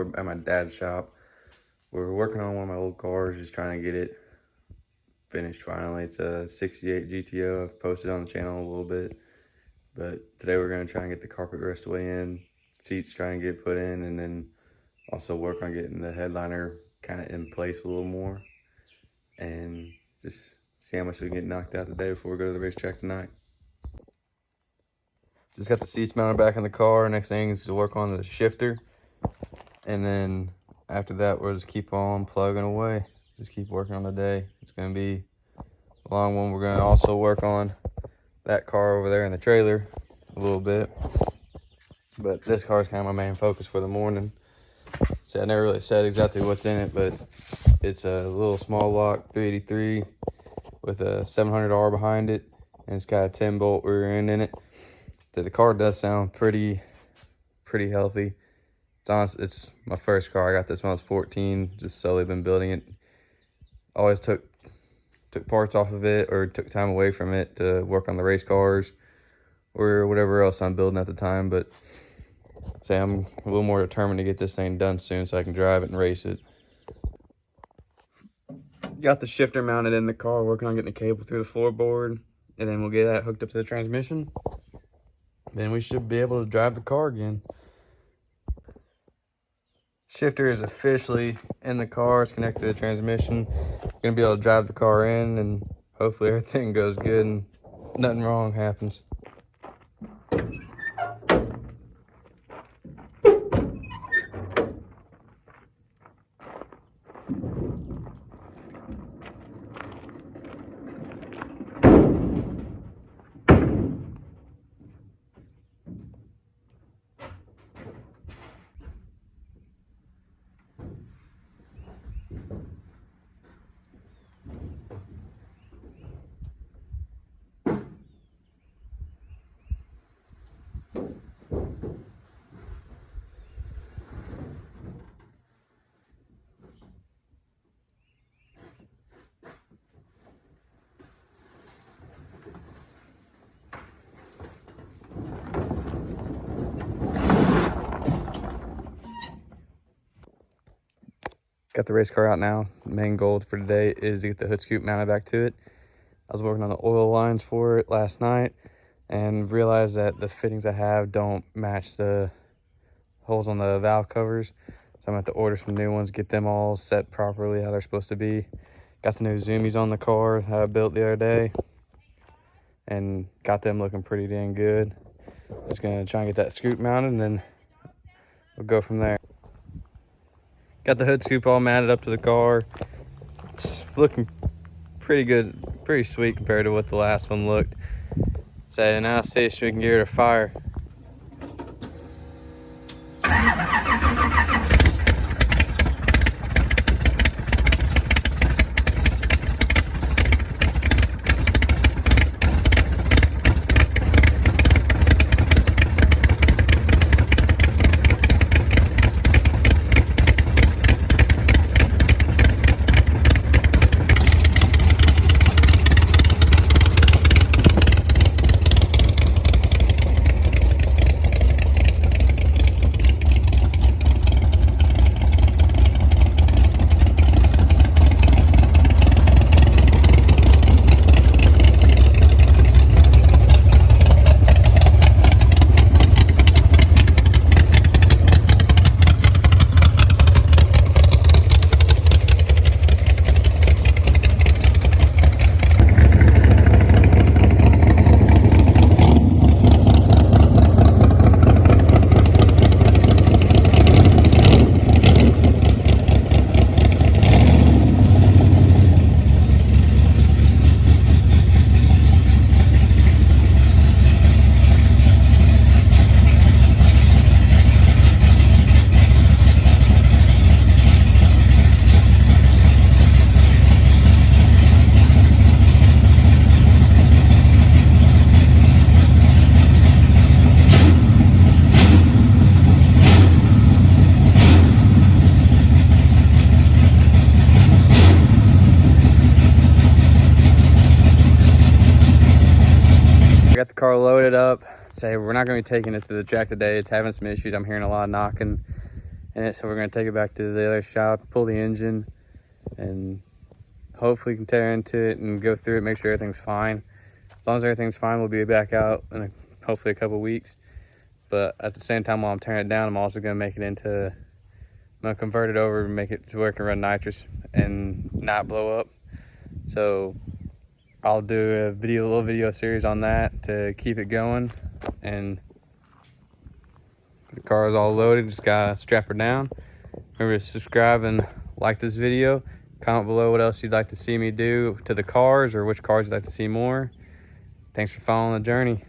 We're at my dad's shop. We're working on one of my old cars, just trying to get it finished finally. It's a 68 GTO. I've posted on the channel a little bit. But today we're going to try and get the carpet rest away in, seats trying to get put in, and then also work on getting the headliner kind of in place a little more. And just see how much we can get knocked out today before we go to the racetrack tonight. Just got the seats mounted back in the car. Next thing is to work on the shifter. And then after that, we'll just keep on plugging away. Just keep working on the day. It's going to be a long one. We're going to also work on that car over there in the trailer a little bit. But this car is kind of my main focus for the morning. So I never really said exactly what's in it, but it's a little small block 383 with a 700R behind it. And it's got a 10-bolt rear end in it. The car does sound pretty healthy. It's my first car. I got this when I was 14. Just slowly been building it. Always took parts off of it or took time away from it to work on the race cars or whatever else I'm building at the time. But say I'm a little more determined to get this thing done soon so I can drive it and race it. Got the shifter mounted in the car, working on getting the cable through the floorboard, and then we'll get that hooked up to the transmission. Then we should be able to drive the car again. Shifter is officially in the car. It's connected to the transmission. Gonna be able to drive the car in, and hopefully everything goes good and nothing wrong happens. Got the race car out now. The main goal for today is to get the hood scoop mounted back to it. I was working on the oil lines for it last night and realized that the fittings I have don't match the holes on the valve covers. So I'm going to have to order some new ones, get them all set properly how they're supposed to be. Got the new zoomies on the car that I built the other day and got them looking pretty dang good. Just going to try and get that scoop mounted and then we'll go from there. Got the hood scoop all mounted up to the car. It's looking pretty good, pretty sweet compared to what the last one looked. So now see if we can get it a fire. got the car loaded up. Say we're not going to be taking it to the track today. It's having some issues. I'm hearing a lot of knocking. in it, so we're going to take it back to the other shop, pull the engine, and hopefully can tear into it and go through it, make sure everything's fine. As long as everything's fine, we'll be back out in hopefully a couple weeks. But at the same time, while I'm tearing it down, I'm also going to make it into, I'm going to convert it over and make it to where it can run nitrous and not blow up. So I'll do a little video series on that to keep it going. And the car is all loaded, just gotta strap her down. Remember to subscribe and like this video. Comment below what else you'd like to see me do to the cars, or which cars you'd like to see more. Thanks for following the journey.